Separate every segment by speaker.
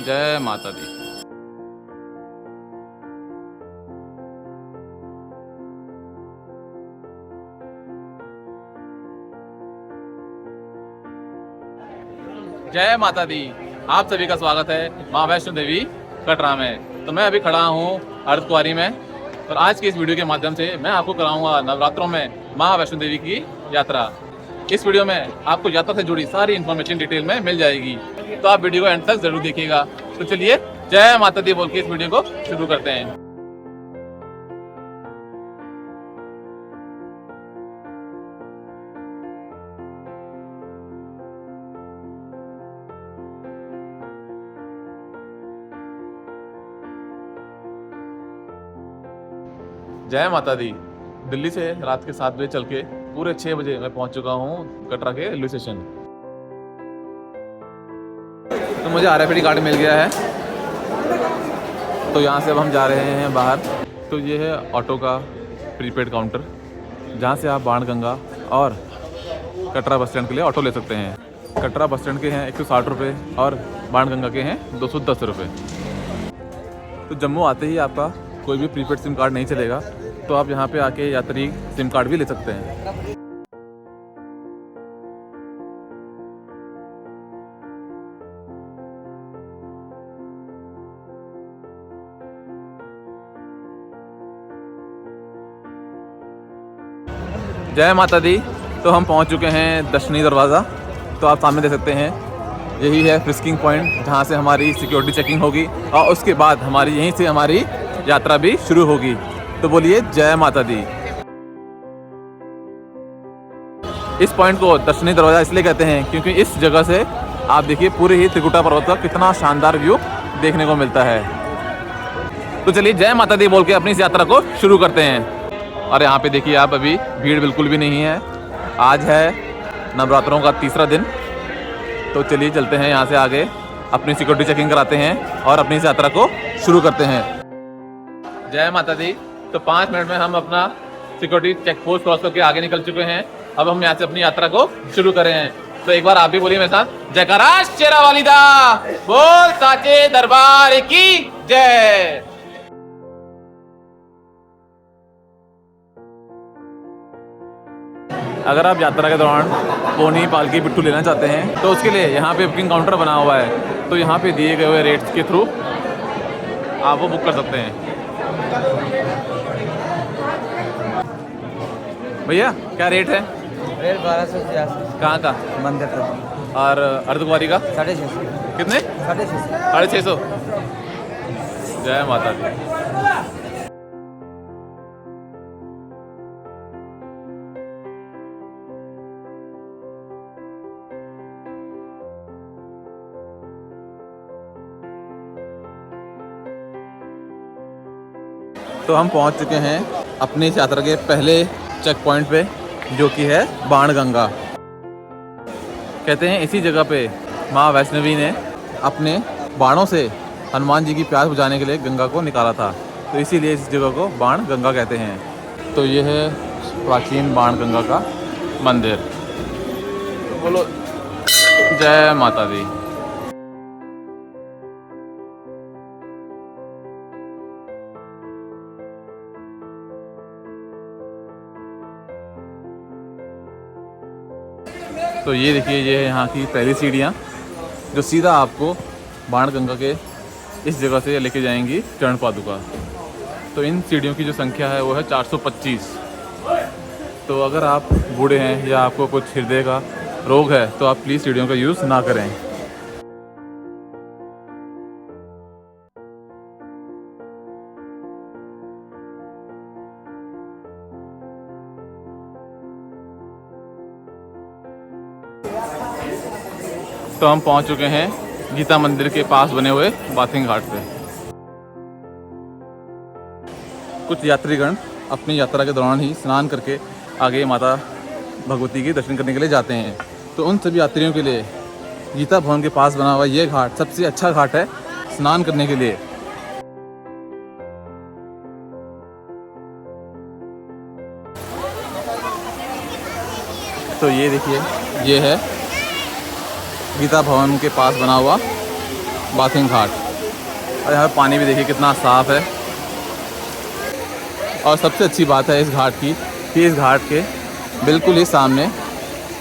Speaker 1: जय माता दी। जय माता दी। आप सभी का स्वागत है माँ वैष्णो देवी कटरा में। तो मैं अभी खड़ा हूँ अर्धकुंवारी में और आज की इस वीडियो के माध्यम से मैं आपको कराऊंगा नवरात्रों में माँ वैष्णो देवी की यात्रा। इस वीडियो में आपको यात्रा से जुड़ी सारी इन्फॉर्मेशन डिटेल में मिल जाएगी, तो आप वीडियो को एंड तक जरूर देखिएगा। तो चलिए जय माता दी बोल के इस वीडियो को शुरू करते हैं। जय माता दी। दिल्ली से रात के 7 बजे चल के पूरे 6 बजे मैं पहुंच चुका हूं कटरा के रेलवे स्टेशन। तो मुझे RFID कार्ड मिल गया है, तो यहाँ से अब हम जा रहे हैं बाहर। तो ये है ऑटो का प्रीपेड काउंटर, जहाँ से आप बाणगंगा और कटरा बस स्टैंड के लिए ऑटो ले सकते हैं। कटरा बस स्टैंड के हैं 160 रुपये और बाणगंगा के हैं 210 रुपये। तो जम्मू आते ही आपका कोई भी प्रीपेड सिम कार्ड नहीं चलेगा, तो आप यहाँ पे आके यात्री सिम कार्ड भी ले सकते हैं। जय माता दी। तो हम पहुँच चुके हैं दर्शनी दरवाज़ा। तो आप सामने देख सकते हैं, यही है फ्रिस्किंग पॉइंट, जहाँ से हमारी सिक्योरिटी चेकिंग होगी और उसके बाद हमारी यहीं से हमारी यात्रा भी शुरू होगी। तो बोलिए जय माता दी। इस पॉइंट को दर्शनी दरवाज़ा इसलिए कहते हैं क्योंकि इस जगह से आप देखिए पूरे ही त्रिकुटा पर्वत का कितना शानदार व्यू देखने को मिलता है। तो चलिए जय माता दी बोल के अपनी इस यात्रा को शुरू करते हैं। और यहाँ पे देखिए आप, अभी भीड़ बिल्कुल भी नहीं है। आज है नवरात्रों का तीसरा दिन। तो चलिए चलते हैं यहाँ से आगे, अपनी सिक्योरिटी चेकिंग कराते हैं और अपनी इस यात्रा को शुरू करते हैं। जय माता दी। तो 5 मिनट में हम अपना सिक्योरिटी चेक पोस्ट क्रॉस करके आगे निकल चुके हैं। अब हम यहाँ से अपनी यात्रा को शुरू कर रहे हैं। तो एक बार आप भी बोलिए मेरे साथ, जयकारा शेरा वालिदा बोल साचे दरबार की जय। अगर आप यात्रा के दौरान पोनी पालकी पिट्ठू लेना चाहते हैं तो उसके लिए यहाँ पे बुकिंग काउंटर बना हुआ है। तो यहाँ पे दिए गए हुए रेट्स के थ्रू आप वो बुक कर सकते हैं। भैया क्या रेट है?
Speaker 2: रेट 1280।
Speaker 1: कहाँ का?
Speaker 2: मंदिर का।
Speaker 1: और अर्धकुंवारी का?
Speaker 2: 650।
Speaker 1: कितने?
Speaker 2: 650।
Speaker 1: 650। जय माता दी। तो हम पहुंच चुके हैं अपनी इस यात्रा के पहले चेक पॉइंट पे, जो कि है बाणगंगा। कहते हैं इसी जगह पे माँ वैष्णवी ने अपने बाणों से हनुमान जी की प्यास बुझाने के लिए गंगा को निकाला था। तो इसीलिए इस जगह को बाणगंगा कहते हैं। तो ये है प्राचीन बाणगंगा का मंदिर। तो बोलो जय माता दी। तो ये देखिए, ये है यहाँ की पहली सीढ़ियाँ जो सीधा आपको बाणगंगा के इस जगह से लेके जाएंगी चरण पादुका। तो इन सीढ़ियों की जो संख्या है वो है 425। तो अगर आप बूढ़े हैं या आपको कुछ हृदय का रोग है तो आप प्लीज़ सीढ़ियों का यूज़ ना करें। तो हम पहुंच चुके हैं गीता मंदिर के पास बने हुए बाथिंग घाट पे। कुछ यात्रीगण अपनी यात्रा के दौरान ही स्नान करके आगे माता भगवती के दर्शन करने के लिए जाते हैं। तो उन सभी यात्रियों के लिए गीता भवन के पास बना हुआ ये घाट सबसे अच्छा घाट है स्नान करने के लिए। तो ये देखिए, ये है गीता भवन के पास बना हुआ बाथिंग घाट। और यहाँ पानी भी देखिए कितना साफ़ है। और सबसे अच्छी बात है इस घाट की कि इस घाट के बिल्कुल ही सामने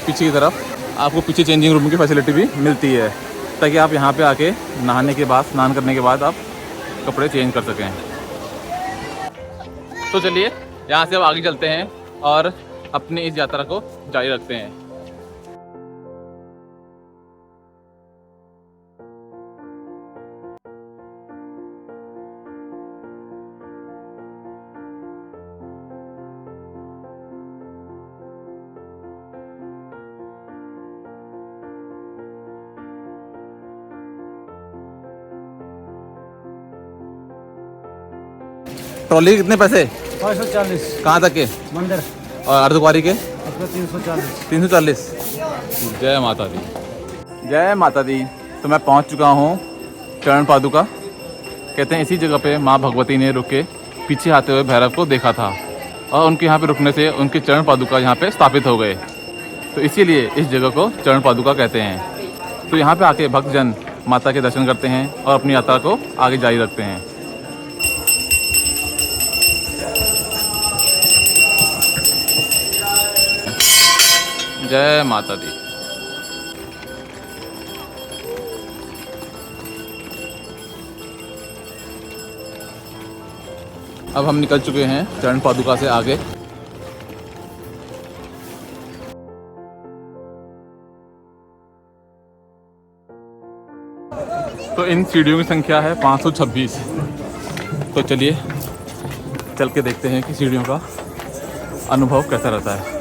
Speaker 1: पीछे की तरफ आपको पीछे चेंजिंग रूम की फैसिलिटी भी मिलती है, ताकि आप यहाँ पे आके नहाने के बाद, स्नान करने के बाद आप कपड़े चेंज कर सकें। तो चलिए यहाँ से अब आगे चलते हैं और अपनी इस यात्रा को जारी रखते हैं। ट्रॉली के कितने पैसे?
Speaker 2: 540
Speaker 1: कहाँ तक के?
Speaker 2: मंदिर
Speaker 1: और अर्धकुंवारी के?
Speaker 2: आपका 340।
Speaker 1: 340। जय माता दी। जय माता दी। तो मैं पहुंच चुका हूं चरण पादुका। कहते हैं इसी जगह पे माँ भगवती ने रुक के पीछे आते हुए भैरव को देखा था और उनके यहाँ पे रुकने से उनके चरण पादुका यहाँ पे स्थापित हो गए। तो इसीलिए इस जगह को चरण पादुका कहते हैं। तो यहाँ पे आके भक्तजन माता के दर्शन करते हैं और अपनी यात्रा को आगे जारी रखते हैं। जय माता दी। अब हम निकल चुके हैं चरण पादुका से आगे। तो इन सीढ़ियों की संख्या है 526। तो चलिए चल के देखते हैं कि सीढ़ियों का अनुभव कैसा रहता है।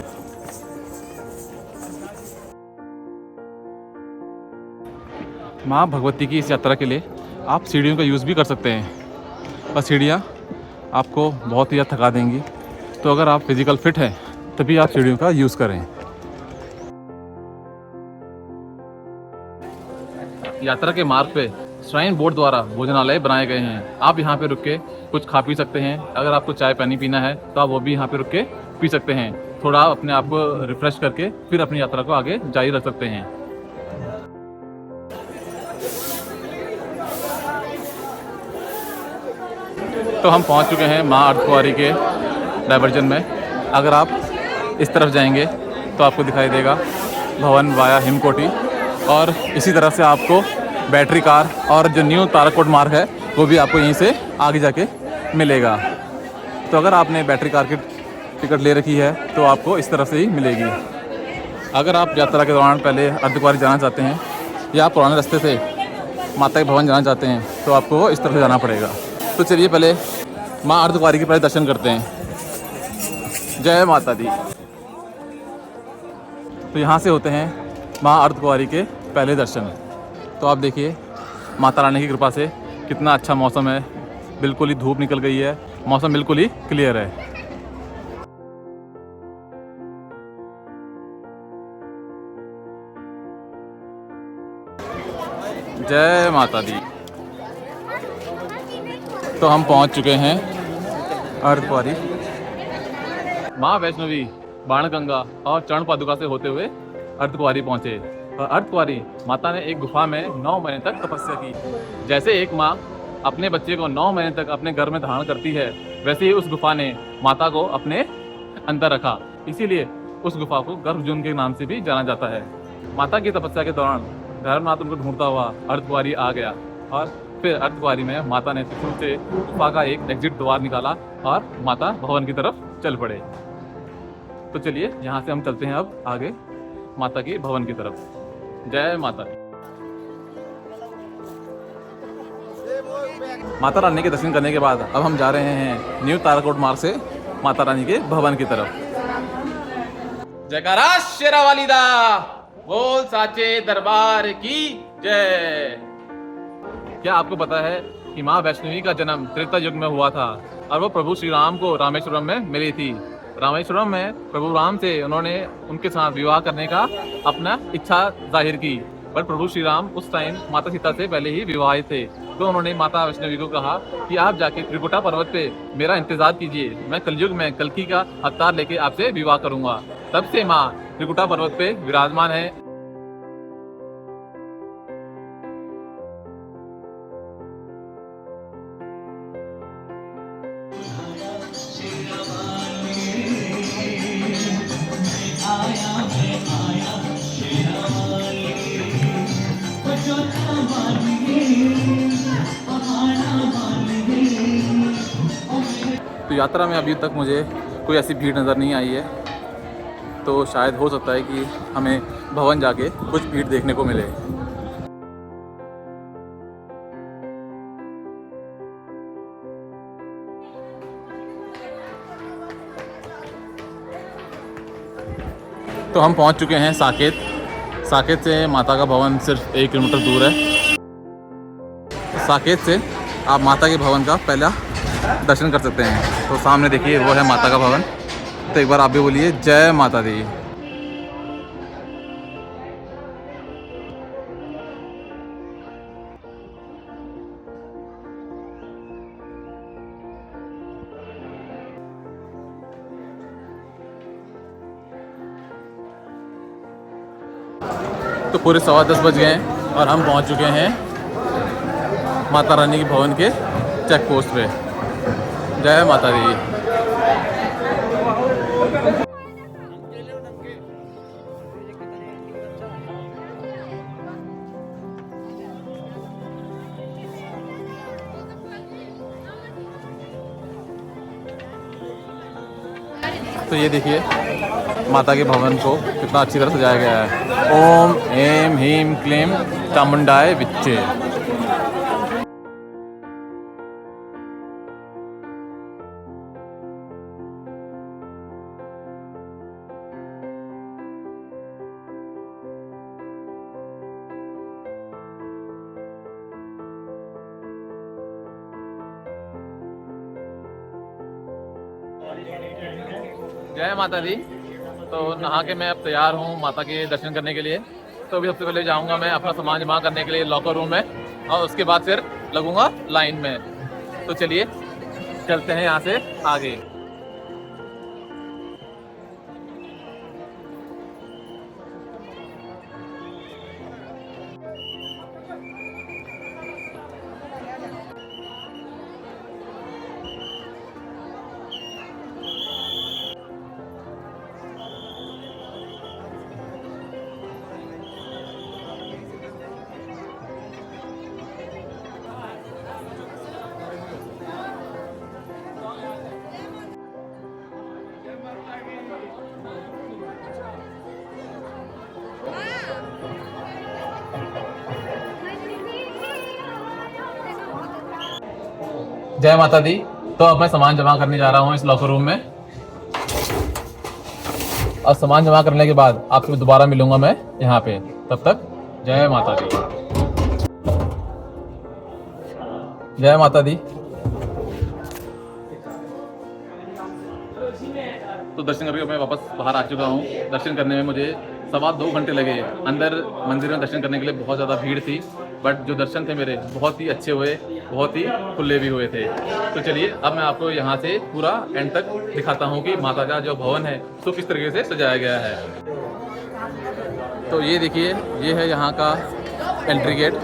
Speaker 1: माँ भगवती की इस यात्रा के लिए आप सीढ़ियों का यूज़ भी कर सकते हैं और सीढ़ियाँ आपको बहुत ही ज़्यादा थका देंगी। तो अगर आप फिज़िकल फिट हैं तभी आप सीढ़ियों का यूज़ करें। यात्रा के मार्ग पे श्राइन बोर्ड द्वारा भोजनालय बनाए गए हैं। आप यहाँ पे रुक के कुछ खा पी सकते हैं। अगर आपको चाय पानी पीना है तो आप वो भी यहाँ पे रुक के पी सकते हैं। थोड़ा अपने आप को रिफ़्रेश करके फिर अपनी यात्रा को आगे जारी रख सकते हैं। तो हम पहुंच चुके हैं माँ अर्धकुंवारी के डाइवर्जन में। अगर आप इस तरफ जाएंगे तो आपको दिखाई देगा भवन वाया हिमकोटी, और इसी तरफ से आपको बैटरी कार और जो न्यू ताराकोट मार्ग है वो भी आपको यहीं से आगे जाके मिलेगा। तो अगर आपने बैटरी कार की टिकट ले रखी है तो आपको इस तरफ से ही मिलेगी। अगर आप यात्रा के दौरान पहले अर्धकुंवारी जाना चाहते हैं या पुराने रास्ते से माता के भवन जाना चाहते हैं तो आपको इस तरफ से जाना पड़ेगा। तो चलिए पहले माँ अर्धकुंवारी के पहले दर्शन करते हैं। जय माता दी। तो यहाँ से होते हैं माँ अर्धकुंवारी के पहले दर्शन। तो आप देखिए माता रानी की कृपा से कितना अच्छा मौसम है। बिल्कुल ही धूप निकल गई है, मौसम बिल्कुल ही क्लियर है। जय माता दी। तो हम पहुंच चुके हैं अर्धकुंवारी। माँ वैष्णवी, बाणगंगा और चरण पादुका से होते हुए अर्धकुंवारी पहुंचे। और अर्धकुंवारी माता ने एक गुफा में 9 महीने तक तपस्या की। जैसे एक माँ अपने बच्चे को 9 महीने तक अपने घर में धारण करती है, वैसे ही उस गुफा ने माता को अपने अंदर रखा। इसीलिए उस गुफा को गर्भजून के नाम से भी जाना जाता है। माता की तपस्या के दौरान धर्मनाथ उनको ढूंढता हुआ अर्धकुंवारी आ गया और फिर अर्धकुंवारी में माता ने त्रिशूल से गुफा का एक एग्जिट द्वार निकाला और माता भवन की तरफ चल पड़े। तो चलिए यहाँ से हम चलते हैं अब आगे माता की भवन की तरफ। जय माता दी। माता रानी के दर्शन करने के बाद अब हम जा रहे हैं न्यू ताराकोट मार्ग से माता रानी के भवन की तरफ। जयकारा शेरावाली दा, बोल साचे दरबार की जय। क्या आपको पता है कि माँ वैष्णवी का जन्म त्रेता युग में हुआ था और वो प्रभु श्री राम को रामेश्वरम में मिली थी। रामेश्वरम में प्रभु राम से उन्होंने उनके साथ विवाह करने का अपना इच्छा जाहिर की, पर प्रभु श्री राम उस टाइम माता सीता से पहले ही विवाहित थे। तो उन्होंने माता वैष्णवी को कहा कि आप जाके त्रिकुटा पर्वत पे मेरा इंतजार कीजिए, मैं कलयुग में कल्कि का अवतार लेके आपसे विवाह करूंगा। तब से माँ त्रिकुटा पर्वत पे विराजमान है। तो यात्रा में अभी तक मुझे कोई ऐसी भीड़ नज़र नहीं आई है, तो शायद हो सकता है कि हमें भवन जाके कुछ भीड़ देखने को मिले। तो हम पहुंच चुके हैं साकेत। साकेत से माता का भवन सिर्फ 1 किलोमीटर दूर है। साकेत से आप माता के भवन का पहला दर्शन कर सकते हैं। तो सामने देखिए वो है माता का भवन। तो एक बार आप भी बोलिए जय माता दी। तो पूरे 10:15 बज गए हैं और हम पहुंच चुके हैं माता रानी के भवन के चेक पोस्ट पे। जय माता दी। तो ये देखिए माता के भवन को कितना अच्छी तरह सजाया गया है। ओम ऐं ह्रीं क्लीं चामुंडाय विच्चे। जय माता दी। तो नहा के मैं अब तैयार हूँ माता के दर्शन करने के लिए। तो अभी सबसे पहले जाऊँगा मैं अपना सामान जमा करने के लिए लॉकर रूम में, और उसके बाद फिर लगूंगा लाइन में। तो चलिए चलते हैं यहाँ से आगे। जय माता दी। तो अब मैं सामान जमा करने जा रहा हूँ इस लॉकर रूम में, और सामान जमा करने के बाद आपसे दोबारा मिलूंगा मैं यहाँ पे। तब तक जय माता दी। जय माता दी। तो दर्शन करके मैं वापस बाहर आ चुका हूँ। दर्शन करने में मुझे 2.25 घंटे लगे। अंदर मंदिर में दर्शन करने के लिए बहुत ज़्यादा भीड़ थी, बट जो दर्शन थे मेरे बहुत ही अच्छे हुए, बहुत ही खुले भी हुए थे। तो चलिए अब मैं आपको यहाँ से पूरा एंड तक दिखाता हूँ कि माता का जो भवन है सो किस तरीके से सजाया गया है। तो ये देखिए, ये है यहाँ का एंट्री गेट।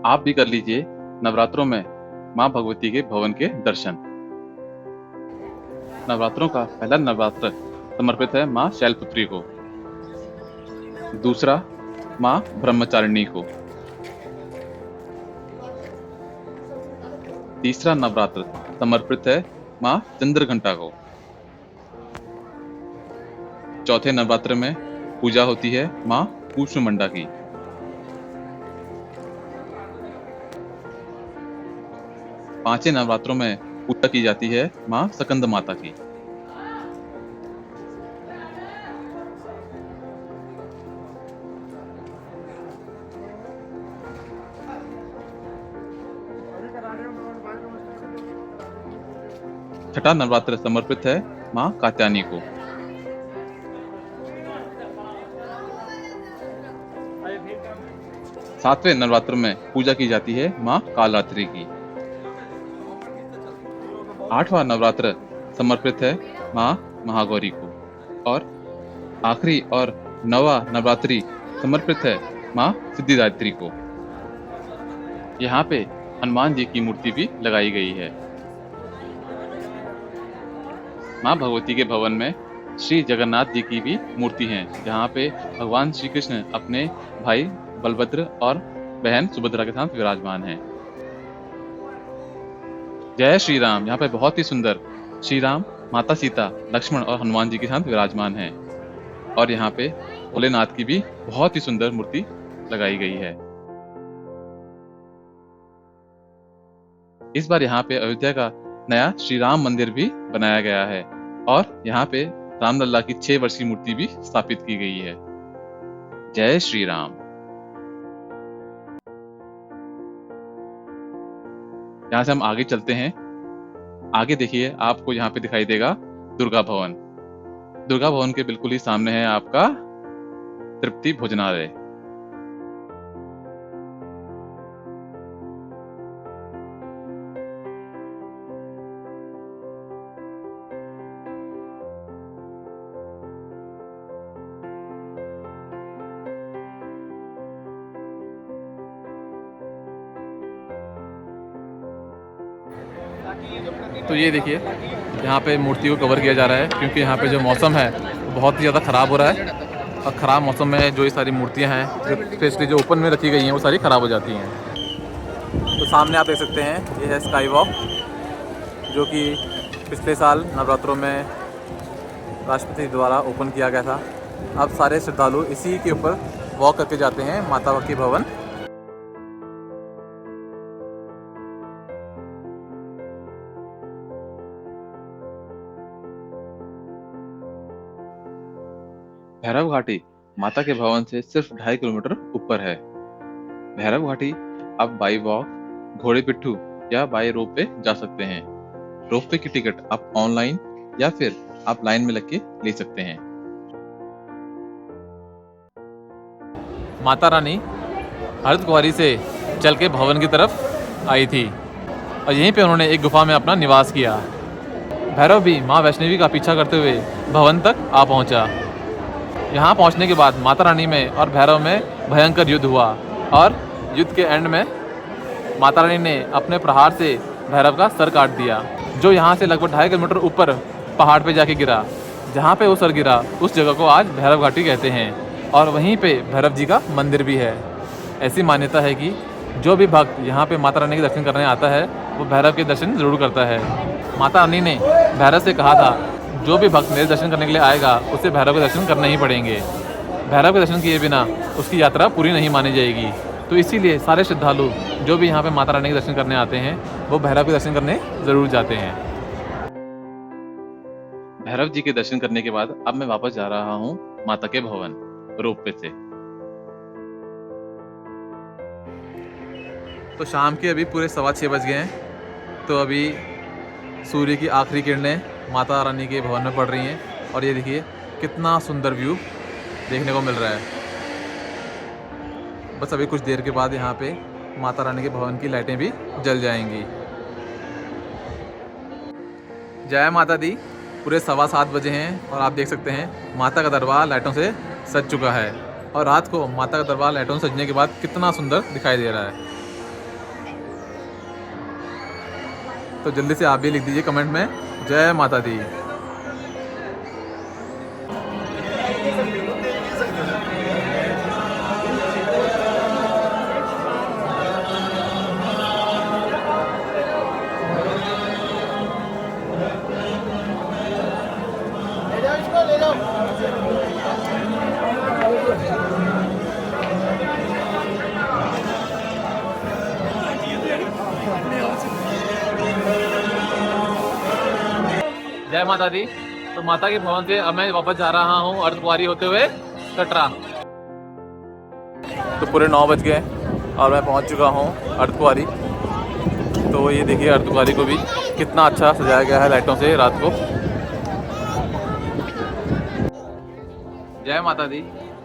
Speaker 1: आप भी कर लीजिए नवरात्रों में माँ भगवती के भवन के दर्शन। नवरात्रों का पहला नवरात्र समर्पित है माँ शैलपुत्री को, दूसरा माँ ब्रह्मचारिणी को, तीसरा नवरात्र समर्पित है माँ चंद्रघंटा को, चौथे नवरात्र में पूजा होती है माँ कूष्मांडा की, पांचवें नवरात्रों में पूजा की जाती है माँ स्कंद माता की। छठा नवरात्र समर्पित है माँ कात्यायनी को। सातवें नवरात्र में पूजा की जाती है माँ कालरात्रि की। आठवां नवरात्र समर्पित है माँ महागौरी को, और आखिरी और नवा नवरात्रि समर्पित है माँ सिद्धिदात्री को। यहाँ पे हनुमान जी की मूर्ति भी लगाई गई है।
Speaker 3: माँ भगवती के भवन में श्री जगन्नाथ जी की भी मूर्ति है, जहाँ पे भगवान श्री कृष्ण अपने भाई बलभद्र और बहन सुभद्रा के साथ विराजमान हैं। जय श्री राम। यहाँ पे बहुत ही सुंदर श्री राम, माता सीता, लक्ष्मण और हनुमान जी के साथ विराजमान हैं। और यहाँ पे भोलेनाथ की भी बहुत ही सुंदर मूर्ति लगाई गई है। इस बार यहाँ पे अयोध्या का नया श्री राम मंदिर भी बनाया गया है और यहाँ पे रामलला की 6 वर्षीय मूर्ति भी स्थापित की गई है। जय श्री राम। यहाँ से हम आगे चलते हैं। आगे देखिए, आपको यहाँ पे दिखाई देगा दुर्गा भवन। दुर्गा भवन के बिल्कुल ही सामने है आपका तृप्ति भोजनालय।
Speaker 1: तो ये देखिए, यहाँ पे मूर्ति को कवर किया जा रहा है क्योंकि यहाँ पे जो मौसम है वो बहुत ही ज़्यादा ख़राब हो रहा है। और ख़राब मौसम में जो ये सारी मूर्तियाँ हैं, स्पेशली जो ओपन में रखी गई हैं, वो सारी ख़राब हो जाती हैं। तो सामने आप देख सकते हैं, ये है स्काई वॉक, जो कि पिछले साल नवरात्रों में राष्ट्रपति द्वारा ओपन किया गया था। अब सारे श्रद्धालु इसी के ऊपर वॉक करके जाते हैं माता के भवन।
Speaker 3: भैरव घाटी माता के भवन से सिर्फ 2.5 किलोमीटर ऊपर है। भैरव घाटी आप बाई वॉक, घोड़े पिट्ठू या बाई रोप पे जा सकते हैं। रोप पे की टिकट आप ऑनलाइन या फिर आप लाइन में लग के ले सकते हैं।
Speaker 1: माता रानी हरिद्वारी से चल के भवन की तरफ आई थी और यहीं पे उन्होंने एक गुफा में अपना निवास किया। भैरव भी माँ वैष्णवी का पीछा करते हुए भवन तक आ पहुँचा। यहाँ पहुँचने के बाद माता रानी में और भैरव में भयंकर युद्ध हुआ और युद्ध के एंड में माता रानी ने अपने प्रहार से भैरव का सर काट दिया, जो यहाँ से लगभग 2.5 किलोमीटर ऊपर पहाड़ पे जाके गिरा। जहाँ पे वो सर गिरा उस जगह को आज भैरव घाटी कहते हैं और वहीं पे भैरव जी का मंदिर भी है। ऐसी मान्यता है कि जो भी भक्त यहाँ पे माता रानी के दर्शन करने आता है वो भैरव के दर्शन ज़रूर करता है। माता रानी ने भैरव से कहा था, जो भी भक्त मेरे दर्शन करने के लिए आएगा उसे भैरव के दर्शन करने ही पड़ेंगे। भैरव के दर्शन किए बिना उसकी यात्रा पूरी नहीं मानी जाएगी। तो इसीलिए सारे श्रद्धालु जो भी यहाँ पे माता रानी के दर्शन करने आते हैं वो भैरव के दर्शन करने ज़रूर जाते हैं।
Speaker 3: भैरव जी के दर्शन करने के बाद अब मैं वापस जा रहा हूँ माता के भवन रोप पे से।
Speaker 1: तो शाम के अभी पूरे 6:15 बज गए हैं। तो अभी सूर्य की आखिरी किरणें माता रानी के भवन में पड़ रही हैं और ये देखिए कितना सुंदर व्यू देखने को मिल रहा है। बस अभी कुछ देर के बाद यहाँ पे माता रानी के भवन की लाइटें भी जल जाएंगी। जय माता दी। पूरे 7:15 बजे हैं और आप देख सकते हैं माता का दरबार लाइटों से सज चुका है और रात को माता का दरबार लाइटों से सजने के बाद कितना सुंदर दिखाई दे रहा है। तो जल्दी से आप भी लिख दीजिए कमेंट में, जय माता दी। जय माता दी। तो माता के भवन से अब मैं वापस जा रहा हूँ अर्धकुंवारी होते हुए कटरा। तो पूरे 9 बज गए और मैं पहुँच चुका हूँ अर्धकुंवारी। तो ये देखिए अर्धकुंवारी को भी कितना अच्छा सजाया गया है लाइटों से रात को। जय माता दी।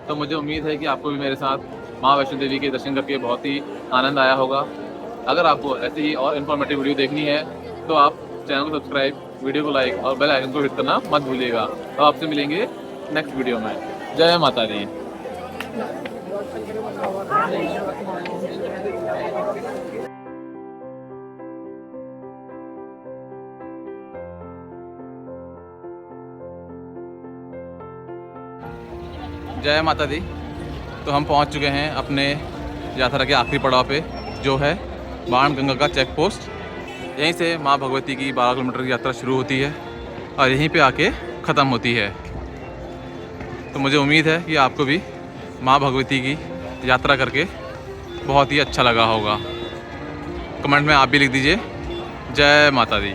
Speaker 1: तो मुझे उम्मीद है कि आपको भी मेरे साथ माँ वैष्णो देवी के दर्शन करके बहुत ही आनंद आया होगा। अगर आपको ऐसे ही और इन्फॉर्मेटिव वीडियो देखनी है तो आप चैनल को सब्सक्राइब, वीडियो को लाइक और बेल आइकन को हिट करना मत भूलिएगा। तो आपसे मिलेंगे नेक्स्ट वीडियो में। जय माता दी। जय माता दी। तो हम पहुंच चुके हैं अपने यात्रा के आखिरी पड़ाव पे, जो है बाणगंगा का चेक पोस्ट। यहीं से माँ भगवती की 12 किलोमीटर की यात्रा शुरू होती है और यहीं पे आके ख़त्म होती है। तो मुझे उम्मीद है कि आपको भी माँ भगवती की यात्रा करके बहुत ही अच्छा लगा होगा। कमेंट में आप भी लिख दीजिए जय माता दी।